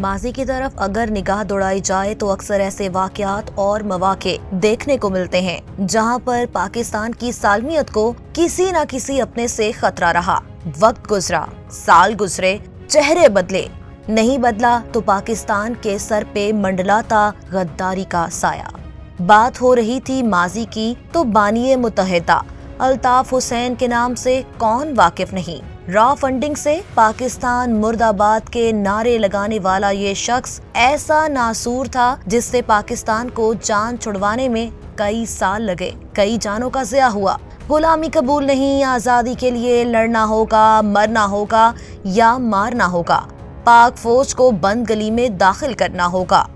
माजी की तरफ अगर निगाह दौड़ाई जाए तो अक्सर ऐसे वाकयात और मौके देखने को मिलते हैं जहां पर पाकिस्तान की सालमियत को किसी न किसी अपने से खतरा रहा। वक्त गुजरा, साल गुजरे, चेहरे बदले, नहीं बदला तो पाकिस्तान के सर पे मंडलाता गद्दारी का साया। बात हो रही थी माजी की तो बानिए मुत्तहिदा अल्ताफ हुसैन के नाम से कौन वाकिफ नहीं। रॉ फंडिंग से पाकिस्तान मुर्दाबाद के नारे लगाने वाला ये शख्स ऐसा नासूर था जिससे पाकिस्तान को जान छुड़वाने में कई साल लगे, कई जानों का ज़िया हुआ। गुलामी कबूल नहीं, आज़ादी के लिए लड़ना होगा, मरना होगा या मारना होगा, पाक फौज को बंद गली में दाखिल करना होगा,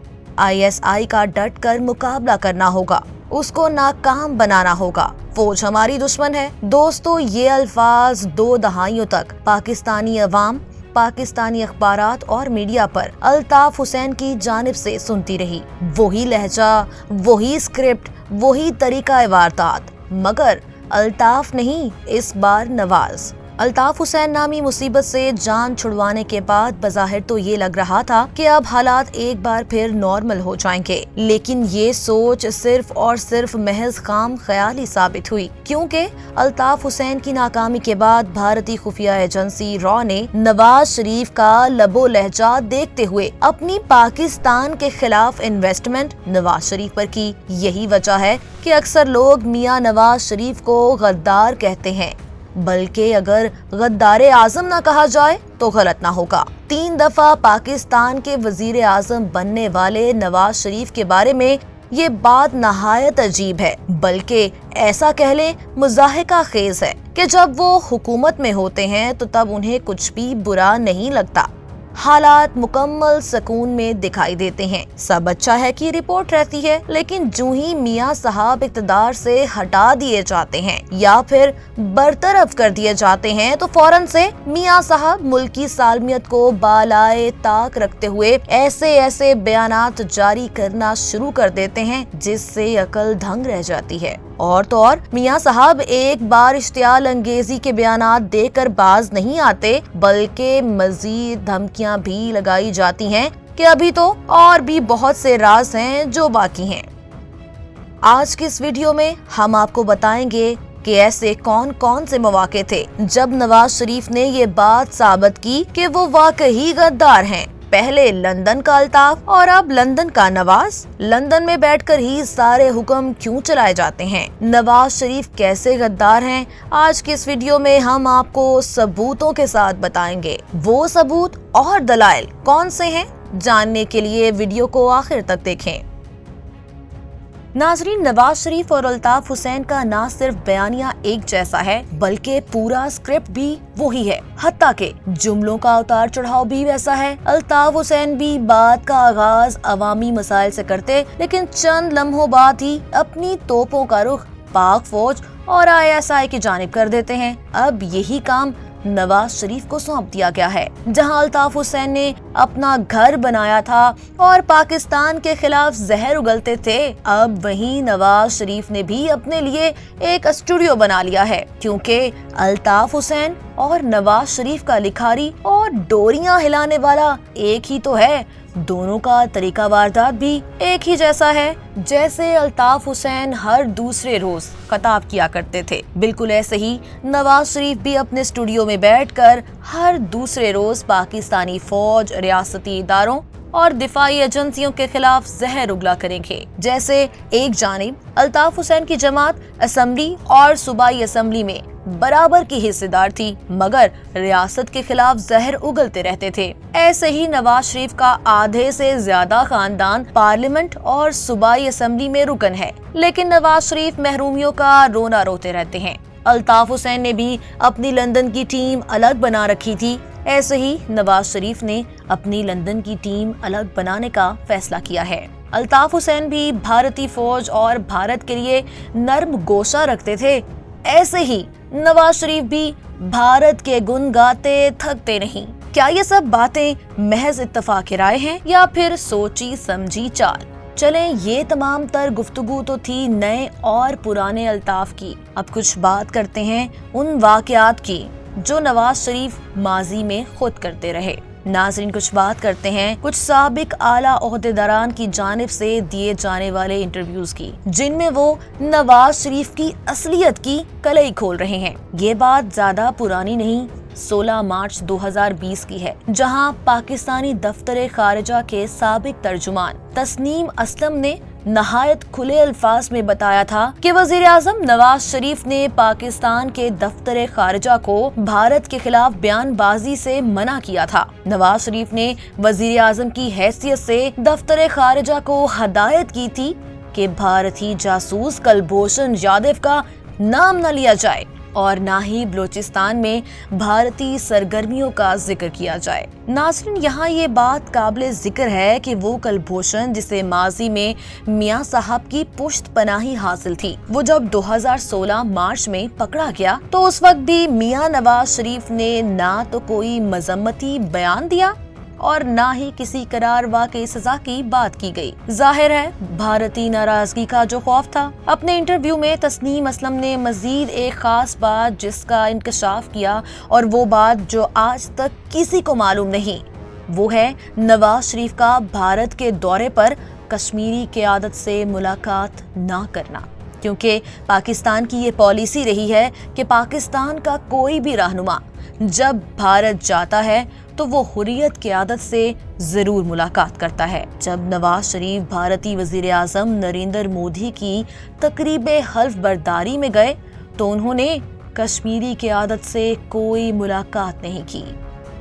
ISI का डट कर मुकाबला करना होगा, उसको नाकाम बनाना होगा, फौज हमारी दुश्मन है। दोस्तों, ये अल्फाज 2 दहाइयों तक पाकिस्तानी अवाम, पाकिस्तानी अखबारात और मीडिया पर अल्ताफ हुसैन की जानिब से सुनती रही। वही लहजा, वही स्क्रिप्ट, वही तरीका वारदात, मगर अल्ताफ नहीं, इस बार नवाज। अल्ताफ हुसैन नामी मुसीबत से जान छुड़वाने के बाद बज़ाहिर तो ये लग रहा था कि अब हालात एक बार फिर नॉर्मल हो जाएंगे, लेकिन ये सोच सिर्फ और सिर्फ महज खाम ख्याली साबित हुई, क्योंकि अल्ताफ हुसैन की नाकामी के बाद भारतीय खुफिया एजेंसी रॉ ने नवाज शरीफ का लबो लहजा देखते हुए अपनी पाकिस्तान के खिलाफ इन्वेस्टमेंट नवाज शरीफ पर की। यही वजह है कि अक्सर लोग मियां नवाज शरीफ को गद्दार कहते हैं, बल्कि अगर गद्दारे आजम ना कहा जाए तो गलत ना होगा। 3 दफा पाकिस्तान के वजीर आजम बनने वाले नवाज शरीफ के बारे में ये बात नहायत अजीब है, बल्कि ऐसा कह लें मुज़ाहिका खेज है कि जब वो हुकूमत में होते हैं तो तब उन्हें कुछ भी बुरा नहीं लगता। हालात मुकम्मल सुकून में दिखाई देते हैं, सब अच्छा है की रिपोर्ट रहती है, लेकिन जूं ही मियां साहब इक़्तिदार से हटा दिए जाते हैं या फिर बरतरफ कर दिए जाते हैं तो फौरन से मियां साहब मुल्क की सालमियत को बालाए ताक रखते हुए ऐसे ऐसे बयानात जारी करना शुरू कर देते हैं जिससे अकल दंग रह जाती है। और तो और मियां साहब एक बार इश्तियाल अंगेजी के बयानात देकर बाज नहीं आते, बल्कि मजीद धमकियां भी लगाई जाती हैं कि अभी तो और भी बहुत से राज हैं जो बाकी हैं। आज की इस वीडियो में हम आपको बताएंगे कि ऐसे कौन कौन से मौके थे जब नवाज शरीफ ने ये बात साबित की कि वो वाकई गद्दार हैं। पहले लंदन का अल्ताफ और अब लंदन का नवाज। लंदन में बैठकर ही सारे हुक्म क्यों चलाए जाते हैं? नवाज शरीफ कैसे गद्दार हैं? आज की इस वीडियो में हम आपको सबूतों के साथ बताएंगे। वो सबूत और दलाइल कौन से हैं? जानने के लिए वीडियो को आखिर तक देखें। नाजरीन, नवाज शरीफ और अल्ताफ हुसैन का ना सिर्फ बयानिया एक जैसा है बल्कि पूरा स्क्रिप्ट भी वही है, हत्ता के जुमलों का उतार चढ़ाव भी वैसा है। अल्ताफ हुसैन भी बात का आगाज अवामी मसाइल से करते, लेकिन चंद लम्हों बाद ही अपनी तोपों का रुख पाक फौज और ISI की जानिब कर देते हैं। अब यही काम नवाज शरीफ को सौंप दिया गया है। जहां अल्ताफ हुसैन ने अपना घर बनाया था और पाकिस्तान के खिलाफ जहर उगलते थे, अब वहीं नवाज शरीफ ने भी अपने लिए एक स्टूडियो बना लिया है, क्योंकि अल्ताफ हुसैन और नवाज शरीफ का लिखारी और डोरियां हिलाने वाला एक ही तो है। दोनों का तरीका वारदात भी एक ही जैसा है। जैसे अल्ताफ हुसैन हर दूसरे रोज खताब किया करते थे, बिल्कुल ऐसे ही नवाज शरीफ भी अपने स्टूडियो में बैठकर हर दूसरे रोज पाकिस्तानी फौज, रियासती इदारों और दिफाई एजेंसियों के खिलाफ जहर उगला करेंगे। जैसे एक जानिब अल्ताफ हुसैन की जमात असेंबली और सूबाई असेंबली में बराबर की हिस्सेदार थी, मगर रियासत के खिलाफ जहर उगलते रहते थे। ऐसे ही नवाज शरीफ का आधे से ज्यादा खानदान पार्लियामेंट और सूबाई असेंबली में रुकन है, लेकिन नवाज शरीफ महरूमियों का रोना रोते रहते हैं। अल्ताफ हुसैन ने भी अपनी लंदन की टीम अलग बना रखी थी, ऐसे ही नवाज शरीफ ने अपनी लंदन की टीम अलग बनाने का फैसला किया है। अल्ताफ हुसैन भी भारतीय फौज और भारत के लिए नर्म गोशा रखते थे, ऐसे ही नवाज शरीफ भी भारत के गुण गाते थकते नहीं। क्या ये सब बातें महज इत्तफाक राय हैं या फिर सोची समझी चाल? चलें, ये तमाम तर गुफ्तगू तो थी नए और पुराने अल्ताफ की। अब कुछ बात करते हैं उन वाकयात की जो नवाज शरीफ माजी में खुद करते रहे। नाज़रीन, कुछ बात करते हैं कुछ साबिक आला ओहदेदारान की जानिब से दिए जाने वाले इंटरव्यूज की, जिनमें वो नवाज शरीफ की असलियत की कलई खोल रहे हैं। ये बात ज्यादा पुरानी नहीं, 16 मार्च 2020 की है, जहां पाकिस्तानी दफ्तर खारिजा के साबिक तर्जुमान तस्नीम असलम ने नहायत खुले अल्फाज में बताया था कि वजीर आजम नवाज शरीफ ने पाकिस्तान के दफ्तर खारिजा को भारत के खिलाफ बयानबाजी से मना किया था। नवाज शरीफ ने वजीर आजम की हैसियत से दफ्तर खारिजा को हदायत की थी कि भारतीय जासूस कुलभूषण जाधव का नाम न लिया जाए और ना ही बलूचिस्तान में भारतीय सरगर्मियों का जिक्र किया जाए। नाज़रीन, यहाँ ये बात काबिल जिक्र है कि वो कुलभूषण जिसे माजी में मियां साहब की पुश्त पनाही हासिल थी, वो जब 2016 मार्च में पकड़ा गया तो उस वक्त भी मियां नवाज शरीफ ने ना तो कोई मजम्मती बयान दिया और ना ही किसी करार वाक़ई सजा की बात की गई। जाहिर है भारतीय नाराजगी का जो खौफ था। अपने इंटरव्यू में तस्नीम असलम ने मजीद एक खास बात जिसका इंकशाफ किया, और वो बात जो आज तक किसी को मालूम नहीं, वो है नवाज शरीफ का भारत के दौरे पर कश्मीरी क़यादत से मुलाकात ना करना, क्योंकि पाकिस्तान की ये पॉलिसी रही है कि पाकिस्तान का कोई भी रहनुमा जब भारत जाता है तो वो हुर्रियत क़यादत से जरूर मुलाकात करता है। जब नवाज शरीफ भारतीय वजीर आजम नरेंद्र मोदी की तकरीबे हल्फ बर्दारी में गए तो उन्होंने कश्मीरी क़यादत से कोई मुलाकात नहीं की।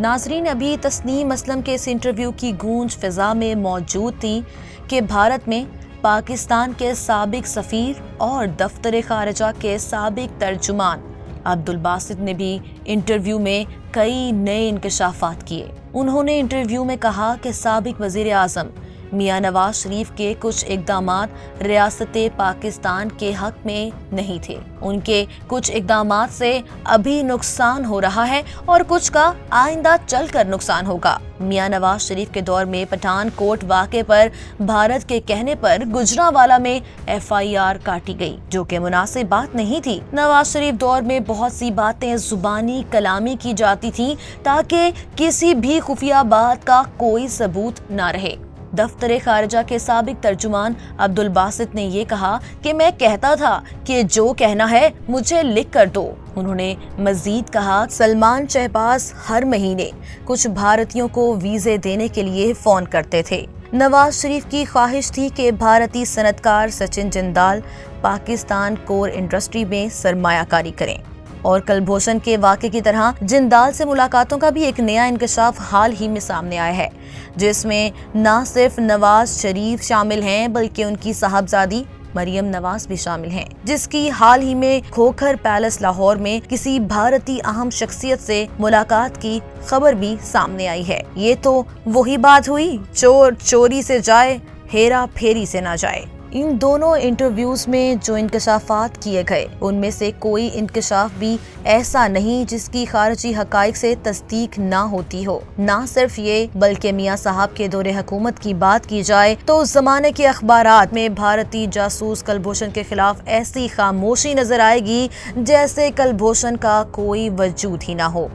नाजरीन, अभी तस्नीम असलम के इस इंटरव्यू की गूंज फिजा में मौजूद थी कि भारत में पाकिस्तान के साबिक सफीर और दफ्तर खारिजा के साबिक तर्जुमान अब्दुल बासित ने भी इंटरव्यू में कई नए इंकशाफात किए। उन्होंने इंटरव्यू में कहा कि साबिक वजीर आजम मियां नवाज शरीफ के कुछ इक़दामात रियासत पाकिस्तान के हक में नहीं थे। उनके कुछ इक़दामात से अभी नुकसान हो रहा है और कुछ का आइंदा चलकर नुकसान होगा। मियां नवाज शरीफ के दौर में पठानकोट वाक़े पर भारत के कहने पर गुजरांवाला में FIR काटी गई, जो कि मुनासिब बात नहीं थी। नवाज शरीफ दौर में बहुत सी बातें जुबानी कलामी की जाती थी ताकि किसी भी खुफिया बात का कोई सबूत न रहे। दफ्तर खारिजा के साबिक तर्जुमान अब्दुल बासित ने ये कहा कि मैं कहता था कि जो कहना है मुझे लिख कर दो। उन्होंने मजीद कहा, सलमान शहबाज हर महीने कुछ भारतीयों को वीजे देने के लिए फोन करते थे। नवाज शरीफ की ख्वाहिश थी कि भारतीय सनतकार सचिन जिंदाल पाकिस्तान कोर इंडस्ट्री में सरमायाकारी करें, और कुलभूषण के वाक़े की तरह जिंदाल से मुलाकातों का भी एक नया इंकशाफ हाल ही में सामने आया है, जिसमें न सिर्फ नवाज शरीफ शामिल हैं बल्कि उनकी साहबजादी मरियम नवाज भी शामिल हैं, जिसकी हाल ही में खोखर पैलेस लाहौर में किसी भारतीय अहम शख्सियत से मुलाकात की खबर भी सामने आई है। ये तो वही बात हुई, चोर चोरी से जाए, हेरा फेरी से ना जाए। इन दोनों इंटरव्यूज में जो इंकशाफात किए गए उनमें से कोई इंकशाफ भी ऐसा नहीं जिसकी खारजी हकाइक से तस्दीक ना होती हो। ना सिर्फ ये बल्कि मियां साहब के दौरे हुकूमत की बात की जाए तो उस जमाने के अखबारात में भारतीय जासूस कुलभूषण के खिलाफ ऐसी खामोशी नजर आएगी जैसे कुलभूषण का कोई वजूद ही ना हो।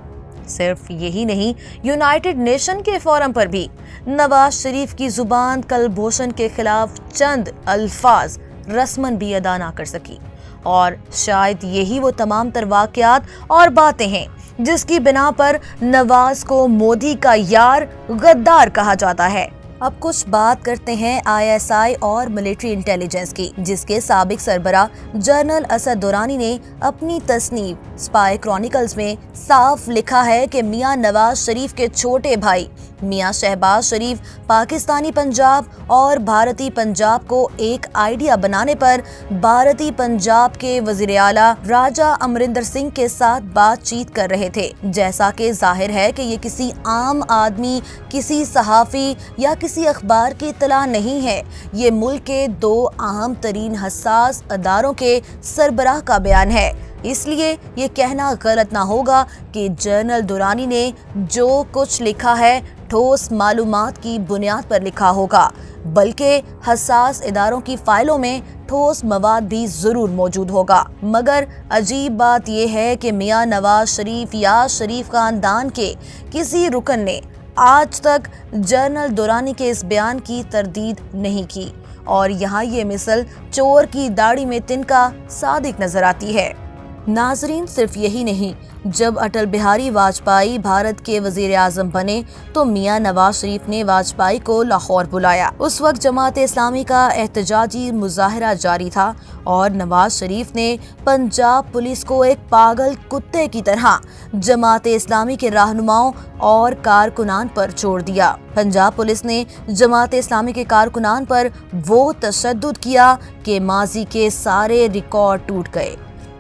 सिर्फ यही नहीं, यूनाइटेड नेशन के फोरम पर भी नवाज शरीफ की जुबान कुलभूषण के खिलाफ चंद अल्फाज रस्मन भी अदा ना कर सकी, और शायद यही वो तमाम तर वाक़यात और बातें हैं जिसकी बिना पर नवाज को मोदी का यार गद्दार कहा जाता है। अब कुछ बात करते हैं ISI और मिलिट्री इंटेलिजेंस की, जिसके साबिक सरबरा जनरल असद दुरानी ने अपनी तसनीफ स्पाई क्रॉनिकल्स में साफ लिखा है कि मियां नवाज शरीफ के छोटे भाई मियां शहबाज शरीफ पाकिस्तानी पंजाब और भारतीय पंजाब को एक आइडिया बनाने पर भारतीय पंजाब के वजीर आला राजा अमरिंदर सिंह के साथ बातचीत कर रहे थे। जैसा कि जाहिर है कि ये किसी आम आदमी, किसी सहाफ़ी या किसी अखबार की इत्तला नहीं है, ये मुल्क के दो अहम तरीन हसास अदारों के सरबराह का बयान है। इसलिए ये कहना गलत ना होगा कि जनरल दुरानी ने जो कुछ लिखा है ठोस मालूमात की बुनियाद पर लिखा होगा, बल्कि हसास इदारों की फाइलों में ठोस मवाद भी जरूर मौजूद होगा। मगर अजीब बात यह है कि मियां नवाज शरीफ या शरीफ खानदान के किसी रुकन ने آج تک جنرل دورانی کے اس بیان کی تردید نہیں کی اور یہاں یہ مثل چور کی داڑھی میں تنکا صادق نظر آتی ہے۔ ناظرین، صرف یہی نہیں، جب اٹل بہاری واجپئی بھارت کے وزیر اعظم بنے تو میاں نواز شریف نے واجپئی کو لاہور بلایا۔ اس وقت جماعت اسلامی کا احتجاجی مظاہرہ جاری تھا اور نواز شریف نے پنجاب پولیس کو ایک پاگل کتے کی طرح جماعت اسلامی کے رہنماؤں اور کارکنان پر چھوڑ دیا۔ پنجاب پولیس نے جماعت اسلامی کے کارکنان پر وہ تشدد کیا کہ ماضی کے سارے ریکارڈ ٹوٹ گئے۔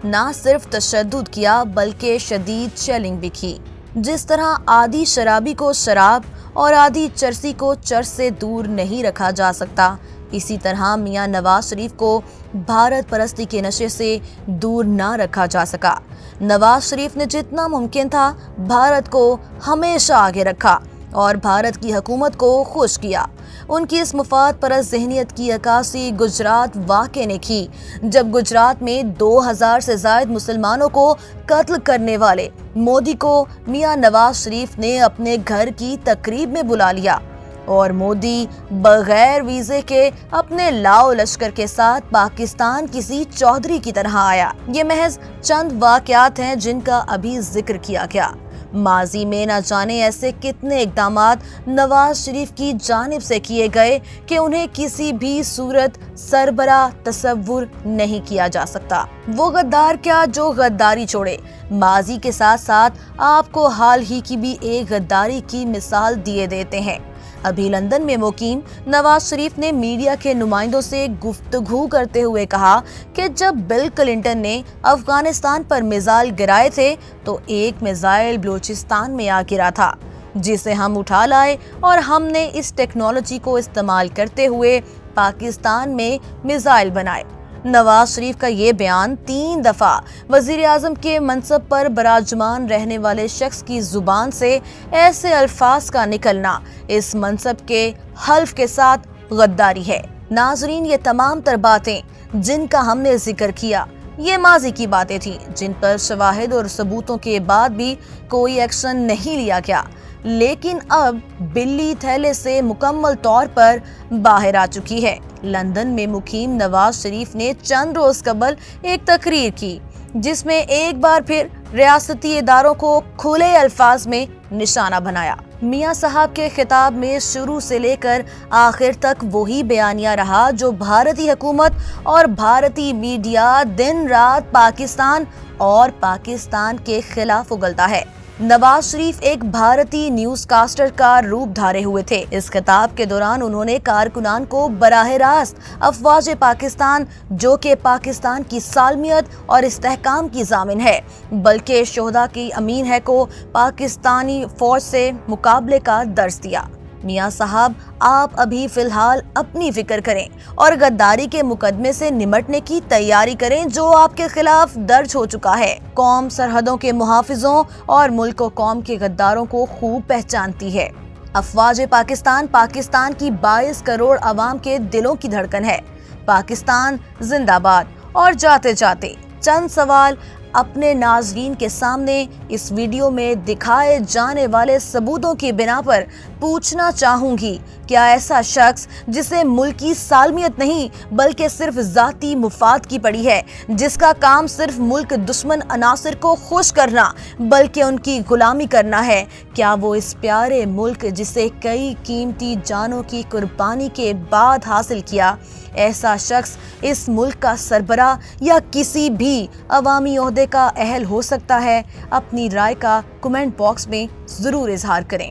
نہ صرف تشدد کیا بلکہ شدید شیلنگ بھی کی۔ جس طرح عادی شرابی کو شراب اور عادی چرسی کو چرس سے دور نہیں رکھا جا سکتا، اسی طرح میاں نواز شریف کو بھارت پرستی کے نشے سے دور نہ رکھا جا سکا۔ نواز شریف نے جتنا ممکن تھا بھارت کو ہمیشہ آگے رکھا اور بھارت کی حکومت کو خوش کیا۔ ان کی اس مفاد پرست ذہنیت کی عکاسی گجرات واقعے نے کی، جب گجرات میں 2000 سے زائد مسلمانوں کو قتل کرنے والے مودی کو میاں نواز شریف نے اپنے گھر کی تقریب میں بلا لیا اور مودی بغیر ویزے کے اپنے لاؤ لشکر کے ساتھ پاکستان کسی چودھری کی طرح آیا۔ یہ محض چند واقعات ہیں جن کا ابھی ذکر کیا گیا۔ ماضی میں نہ جانے ایسے کتنے اقدامات نواز شریف کی جانب سے کیے گئے کہ انہیں کسی بھی صورت سربراہ تصور نہیں کیا جا سکتا۔ وہ غدار کیا جو غداری چھوڑے۔ ماضی کے ساتھ ساتھ آپ کو حال ہی کی بھی ایک غداری کی مثال دیے دیتے ہیں۔ ابھی لندن میں مقیم نواز شریف نے میڈیا کے نمائندوں سے گفتگو کرتے ہوئے کہا کہ جب بل کلنٹن نے افغانستان پر میزائل گرائے تھے تو ایک میزائل بلوچستان میں آ گرا تھا، جسے ہم اٹھا لائے اور ہم نے اس ٹیکنالوجی کو استعمال کرتے ہوئے پاکستان میں میزائل بنائے۔ نواز شریف کا یہ بیان 3 دفعہ وزیر اعظم کے منصب پر براجمان رہنے والے شخص کی زبان سے ایسے الفاظ کا نکلنا اس منصب کے حلف کے ساتھ غداری ہے۔ ناظرین، یہ تمام تر باتیں جن کا ہم نے ذکر کیا یہ ماضی کی باتیں تھیں جن پر شواہد اور ثبوتوں کے بعد بھی کوئی ایکشن نہیں لیا گیا، لیکن اب بلی تھیلے سے مکمل طور پر باہر آ چکی ہے۔ لندن میں مقیم نواز شریف نے چند روز قبل ایک تقریر کی جس میں ایک بار پھر ریاستی اداروں کو کھلے الفاظ میں نشانہ بنایا۔ میاں صاحب کے خطاب میں شروع سے لے کر آخر تک وہی بیانیہ رہا جو بھارتی حکومت اور بھارتی میڈیا دن رات پاکستان اور پاکستان کے خلاف اگلتا ہے۔ نواز شریف ایک بھارتی نیوز کاسٹر کا روپ دھارے ہوئے تھے۔ اس خطاب کے دوران انہوں نے کارکنان کو براہ راست افواج پاکستان، جو کہ پاکستان کی سالمیت اور استحکام کی ضامن ہے بلکہ شہداء کی امین ہے، کو پاکستانی فوج سے مقابلے کا درس دیا۔ میاں صاحب، آپ ابھی فی الحال اپنی فکر کریں اور غداری کے مقدمے سے نمٹنے کی تیاری کریں جو آپ کے خلاف درج ہو چکا ہے۔ قوم سرحدوں کے محافظوں اور ملک و قوم کے غداروں کو خوب پہچانتی ہے۔ افواج پاکستان پاکستان کی 22 کروڑ عوام کے دلوں کی دھڑکن ہے۔ پاکستان زندہ باد۔ اور جاتے جاتے چند سوال اپنے ناظرین کے سامنے اس ویڈیو میں دکھائے جانے والے ثبوتوں کی بنا پر پوچھنا چاہوں گی، کیا ایسا شخص جسے ملک کی سالمیت نہیں بلکہ صرف ذاتی مفاد کی پڑی ہے، جس کا کام صرف ملک دشمن عناصر کو خوش کرنا بلکہ ان کی غلامی کرنا ہے، کیا وہ اس پیارے ملک جسے کئی قیمتی جانوں کی قربانی کے بعد حاصل کیا، ایسا شخص اس ملک کا سربراہ یا کسی بھی عوامی عہدے کا اہل ہو سکتا ہے؟ اپنی رائے کا کمنٹ باکس میں ضرور اظہار کریں۔